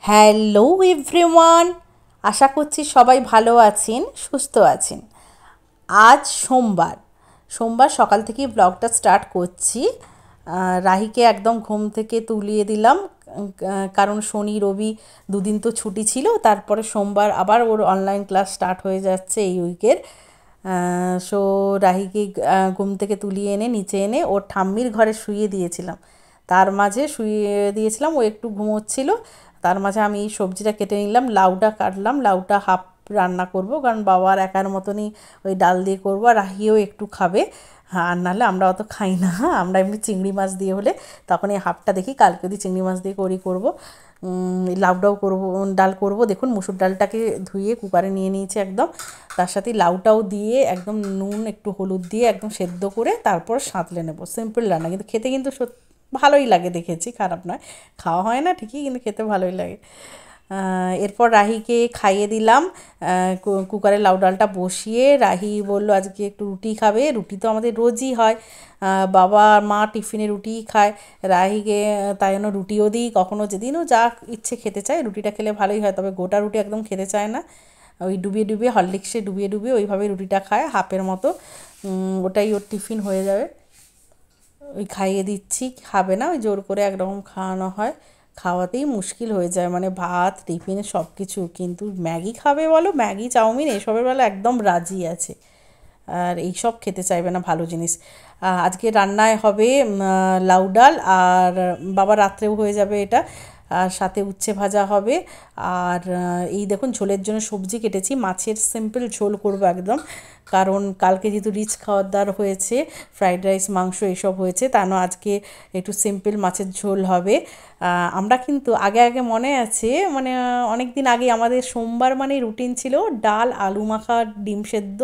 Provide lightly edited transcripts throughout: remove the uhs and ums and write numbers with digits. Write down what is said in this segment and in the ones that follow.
Hello everyone, আশা করছি সবাই ভালো আছেন, সুস্থ আছেন। আজ সোমবার সোমবার সকাল থেকেই ব্লগটা স্টার্ট করছি। রাহিকে একদম ঘুম থেকে তুলিয়ে দিলাম, কারণ শনি রবি দুদিন তো ছুটি ছিল, তারপরে সোমবার আবার ওর অনলাইন ক্লাস স্টার্ট হয়ে যাচ্ছে এই উইকের। সো রাহিকে ঘুম থেকে তুলিয়ে এনে নিচে এনে ওর ঠাম্মির ঘরে শুইয়ে দিয়েছিলাম। তার মাঝে শুইয়ে দিয়েছিলাম, ও একটু ঘুমোচ্ছিল। তার মাঝে আমি এই সবজিটা কেটে নিলাম, লাউটা কাটলাম, লাউটা হাফ রান্না করব, কারণ বাবার একার মতনই ওই ডাল দিয়ে করবো, আর রাহিও একটু খাবে। হ্যাঁ, আর নাহলে আমরা অত খাই না, আমরা এমনি চিংড়ি মাছ দিয়ে হলে তখন এই হাফটা দেখি, কালকে যদি চিংড়ি মাছ দিয়ে করবো। লাউটাও করবো, ডাল করব। দেখুন মুসুর ডালটাকে ধুয়ে কুকারে নিয়ে নিয়েছি একদম, তার সাথে লাউটাও দিয়ে একদম নুন একটু হলুদ দিয়ে একদম সেদ্ধ করে তারপর সাঁতলে নেবো। সিম্পল রান্না, কিন্তু খেতে কিন্তু ভালোই লাগে, দেখেছি, খারাপ নয়। খাওয়া হয় না ঠিকই, কিন্তু খেতে ভালোই লাগে। এরপর রাহিকে খাইয়ে দিলাম। কুকারে লাউ ডালটা বসিয়ে রাহি বলল আজকে একটু রুটি খাবে। রুটি তো আমাদের রোজই হয়, বাবা আর মা টিফিনে রুটিই খায়। রাহিকে তাই জন্য রুটিও দিই, কখনও যেদিনও যা ইচ্ছে খেতে চায়। রুটিটা খেলে ভালোই হয়, তবে গোটা রুটি একদম খেতে চায় না। ওই ডুবিয়ে ডুবিয়ে হরলিক্সে ডুবিয়ে ডুবিয়ে ওইভাবে রুটিটা খায় হাফের মতো। ওটাই ওর টিফিন হয়ে যাবে। ওই খাইয়ে দিচ্ছি, খাবে না, ওই জোর করে একরকম খাওয়ানো হয়। খাওয়াতেই মুশকিল হয়ে যায়, মানে ভাত টিফিন সব কিছু। কিন্তু ম্যাগি খাবে বলো, ম্যাগি চাউমিন এসবের বেলা একদম রাজি আছে, আর এইসব খেতে চাইবে না ভালো জিনিস। আজকে রান্নায় হবে লাউ ডাল, আর বাবা রাত্রেও হয়ে যাবে এটা। আর সাথে উচ্ছে ভাজা হবে। আর এই দেখুন ঝোলের জন্য সবজি কেটেছি, মাছের সিম্পল ঝোল করবো একদম, কারণ কালকে যেহেতু রিচ খাওয়ার দাওয়ার হয়েছে, ফ্রাইড রাইস মাংস এসব হয়েছে, তা না আজকে একটু সিম্পল মাছের ঝোল হবে। আমরা কিন্তু আগে আগে মনে আছে, মানে অনেক দিন আগে আমাদের সোমবার মানে রুটিন ছিল ডাল আলু মাখা ডিম সেদ্ধ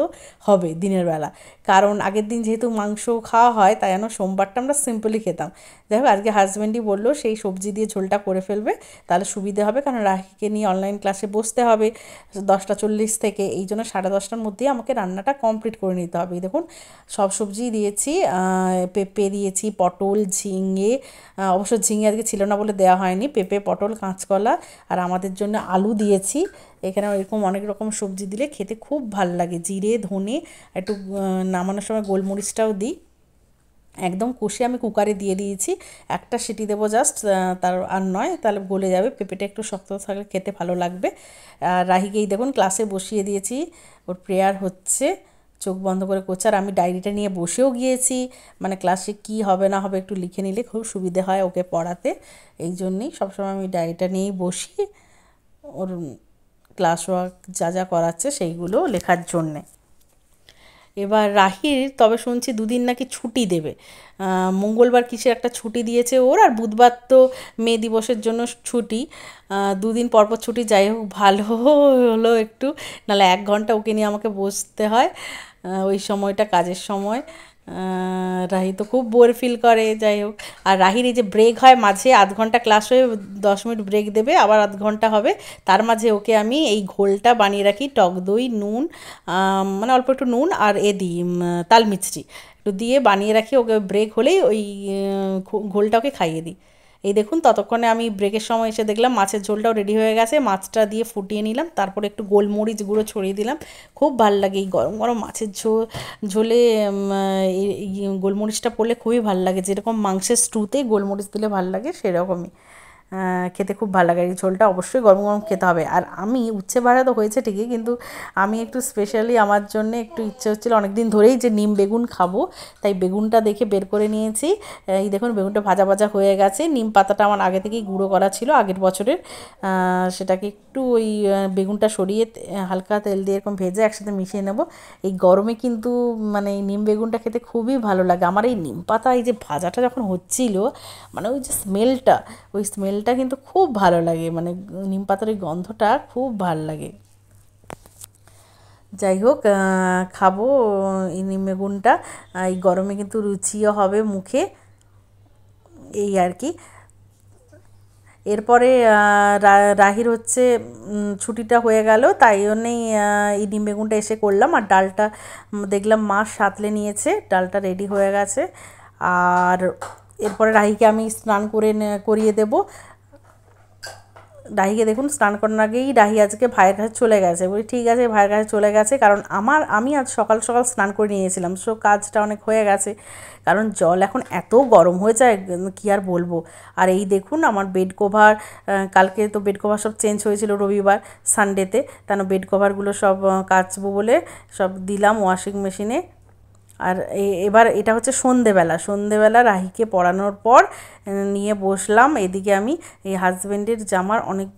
হবে দিনের বেলা, কারণ আগের দিন যেহেতু মাংস খাওয়া হয় তাই জন্য সোমবারটা আমরা সিম্পলই খেতাম। যাই হোক, আজকে হাজব্যান্ডই বললো সেই সবজি দিয়ে ঝোলটা করে ফেলবে, তাহলে সুবিধে হবে, কারণ রাহিকে নিয়ে অনলাইন ক্লাসে বসতে হবে 10টা 40 থেকে, এই জন্য 10:30টার মধ্যেই আমাকে রান্নাটা কমপ্লিট করে নিতে হবে। দেখুন সব সবজি দিয়েছি, পেঁপে দিয়েছি, পটল, ঝিঙে, অবশ্য ঝিঙে আজকে ছিল না বলে দেওয়া হয়নি, পেঁপে পটল কাঁচকলা, আর আমাদের জন্য আলু দিয়েছি। এখানে এরকম অনেক রকম সবজি দিলে খেতে খুব ভাল লাগে, জিরে ধনে একটু নামানোর সময় গোলমরিচটাও দিই। একদম কষে আমি কুকারে দিয়ে দিয়েছি, একটা সিটি দেবো জাস্ট, তার আর নয়, তাহলে গলে যাবে। পেঁপেটা একটু শক্ত থাকলে খেতে ভালো লাগবে। রাহিকেই দেখুন ক্লাসে বসিয়ে দিয়েছি, ওর প্রেয়ার হচ্ছে, চোখ বন্ধ করে করছে, আর আমি ডায়েরিটা নিয়ে বসেও গিয়েছি, মানে ক্লাসে কি হবে না হবে একটু লিখে নিলে খুব সুবিধে হয় ওকে পড়াতে। এই জন্যেই সবসময় আমি ডায়েরিটা নিয়েই বসি, ওর ক্লাস ওয়ার্ক যা যা করাচ্ছে সেইগুলো লেখার জন্যে। এবার রাহির তবে শুনছি দুদিন নাকি ছুটি দেবে, মঙ্গলবার কিসের একটা ছুটি দিয়েছে ওর, আর বুধবার তো মে দিবসের জন্য ছুটি। দুদিন পরপর ছুটি, যাই হোক ভালো হলো একটু, নাহলে 1 ঘন্টা ওকে নিয়ে আমাকে বসতে হয়, ওই সময়টা কাজের সময়। রাহি তো খুব বোর ফিল করে। যাই হোক, আর রাহির এই যে ব্রেক হয় মাঝে, আধ ঘন্টা ক্লাস হয়ে 10 মিনিট ব্রেক দেবে, আবার আধ ঘন্টা হবে, তার মাঝে ওকে আমি এই ঘোলটা বানিয়ে রাখি, টক দই নুন, মানে অল্প একটু নুন আর দিই তাল মিছরি একটু দিয়ে বানিয়ে রাখি, ওকে ব্রেক হলেই ওই ঘোলটা ওকে খাইয়ে দিই। এই দেখুন ততক্ষণে আমি ব্রেকের সময় এসে দেখলাম মাছের ঝোলটাও রেডি হয়ে গেছে, মাছটা দিয়ে ফুটিয়ে নিলাম, তারপরে একটু গোলমরিচ গুঁড়ো ছড়িয়ে দিলাম। খুব ভাল লাগে এই গরম গরম মাছের ঝোলে এই গোলমরিচটা পড়লে খুবই ভাল লাগে, যেরকম মাংসের স্টুতে গোলমরিচ দিলে ভাল লাগে সেরকমই। খেতে খুব ভালো লাগে, এই ঝোলটা অবশ্যই গরম গরম খেতে হবে। আর আমি উচ্ছে ভাজা তো হয়েছে ঠিকই, কিন্তু আমি একটু স্পেশালি আমার জন্য একটু ইচ্ছে হচ্ছিলো অনেক দিন ধরেই যে নিম বেগুন খাবো, তাই বেগুনটা দেখে বের করে নিয়েছি। এই দেখুন বেগুনটা ভাজা ভাজা হয়ে গেছে, নিম পাতাটা আমার আগে থেকেই গুঁড়ো করা ছিল আগের বছরের, সেটাকে একটু ওই বেগুনটা সরিয়ে হালকা তেল দিয়ে এরকম ভেজে একসাথে মিশিয়ে নেব। এই গরমে কিন্তু মানে এই নিম বেগুনটা খেতে খুবই ভালো লাগে আমার। এই নিম পাতা এই যে ভাজাটা যখন হচ্ছিল, মানে ওই যে স্মেলটা, ওই স্মেলটা কিন্তু খুব ভালো লাগে, মানে নিম পাতার ওই গন্ধটা খুব ভালো লাগে। যাই হোক, খাবো এই নিম বেগুনটা, এই গরমে কিন্তু রুচিও হবে মুখে, এই আর কি। এরপরে রাহির হচ্ছে ছুটিটা হয়ে গেল, তাই জন্যেই এই ডিম বেগুনটা এসে করলাম। আর ডালটা দেখলাম মা সাঁতলে নিয়েছে, ডালটা রেডি হয়ে গেছে। আর এরপরে রাহিকে আমি স্নান করিয়ে দেব। রাহিকে দেখুন স্নান করার আগেই রাহি আজকে ভাইয়ের কাছে চলে গেছে। বলি ঠিক আছে, ভাইয়ের কাছে চলে গেছে, কারণ আমি আজ সকাল সকাল স্নান করে নিয়েছিলাম, সো কাজটা অনেক হয়ে গেছে। কারণ জল এখন এত গরম হয়ে যায় কী আর বলবো। আর এই দেখুন আমার বেড কভার, কালকে তো বেড কভার সব চেঞ্জ হয়েছিল রবিবার সানডেতে, কেন বেড কভারগুলো সব কাচবো বলে সব দিলাম ওয়াশিং মেশিনে। আর এবার এটা হচ্ছে সন্ধেবেলা রাহিকে পড়ানোর পর নিয়ে বসলাম। এদিকে আমি এই হাজব্যান্ডের জামার অনেক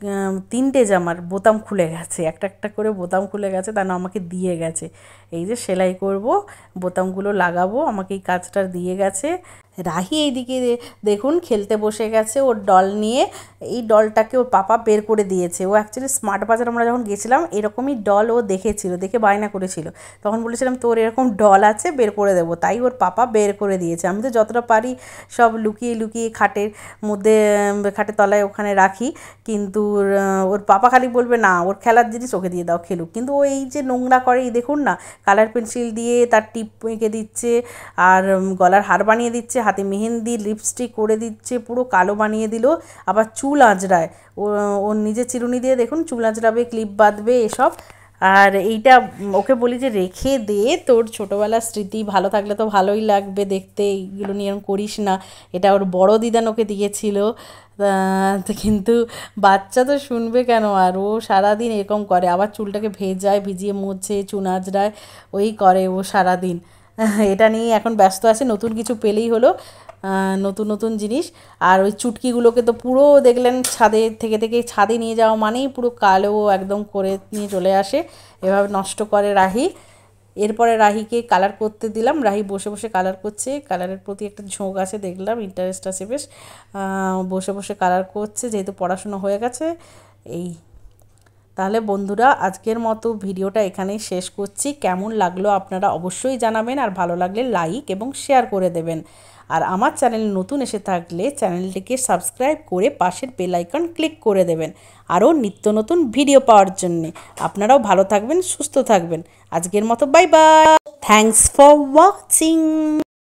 3টে জামার বোতাম খুলে গেছে, একটা একটা করে বোতাম খুলে গেছে, তা না আমাকে দিয়ে গেছে। এই যে সেলাই করব, বোতামগুলো লাগাবো, আমাকে এই কাজটা দিয়ে গেছে। রাহি এইদিকে দেখুন খেলতে বসে গেছে ওর ডল নিয়ে। এই ডলটাকে ওর পাপা বের করে দিয়েছে। ও অ্যাকচুয়ালি স্মার্ট বাজার আমরা যখন গেছিলাম এরকমই ডল ও দেখেছিল, দেখে বায়না করেছিল। তখন বলেছিলাম তোর এরকম ডল আছে, বের করে দেবো, তাই ওর পাপা বের করে দিয়েছে। আমি তো যতটা পারি সব লুকিয়ে লুকিয়ে খাটের মধ্যে, খাটের তলায় ওখানে রাখি, কিন্তু ওর পাপা খালি বলবে না ওর খেলার জিনিস ওকে দিয়ে দাও খেলুক। কিন্তু ও এই যে নোংরা করে, এই দেখুন না, কালার পেন্সিল দিয়ে তার টিপ এঁকে দিচ্ছে, আর গলার হার বানিয়ে দিচ্ছে, হাতে মেহেন্দি লিপস্টিক করে দিচ্ছে, পুরো কালো বানিয়ে দিল। আবার চুল আঁচড়ায়, ওর নিজের চিরুনি দিয়ে দেখুন চুল আঁচড়াবে, ক্লিপ বাঁধবে, এসব। আর এইটা ওকে বলি যে রেখে দে, তোর ছোটোবেলার স্মৃতি, ভালো থাকলে তো ভালোই লাগবে দেখতে, এইগুলো নিয়ে এরকম করিস না। এটা ওর বড় দিদান ওকে দিয়েছিল। কিন্তু বাচ্চা তো শুনবে কেন, আর ও সারাদিন এরকম করে। আবার চুলটাকে ভিজিয়ে মুছে, চুন আঁচড়ায়, ওই করে ও সারাদিন। এটা নিয়ে এখন ব্যস্ত আছে, নতুন কিছু পেলেই হলো, নতুন নতুন জিনিস। আর ওই চুটকিগুলোকে তো পুরো দেখলেন ছাদে থেকে ছাদে নিয়ে যাওয়া মানেই পুরো কালো একদম করে নিয়ে চলে আসে, এভাবে নষ্ট করে রাহি। এরপরে রাহিকে কালার করতে দিলাম, রাহি বসে বসে কালার করছে, কালারের প্রতি একটা ঝোঁক আছে দেখলাম, ইন্টারেস্ট আছে বেশ, বসে বসে কালার করছে, যেহেতু পড়াশোনা হয়ে গেছে। এই তাহলে বন্ধুরা আজকের মতো ভিডিওটা এখানেই শেষ করছি। কেমন লাগলো আপনারা অবশ্যই জানাবেন, আর ভালো লাগলে লাইক এবং শেয়ার করে দেবেন। আর আমার চ্যানেল নতুন এসে থাকলে চ্যানেলটিকে সাবস্ক্রাইব করে পাশের বেল আইকন ক্লিক করে দেবেন আরও নিত্য নতুন ভিডিও পাওয়ার জন্যে। আপনারাও ভালো থাকবেন, সুস্থ থাকবেন। আজকের মতো bye bye, thanks for watching.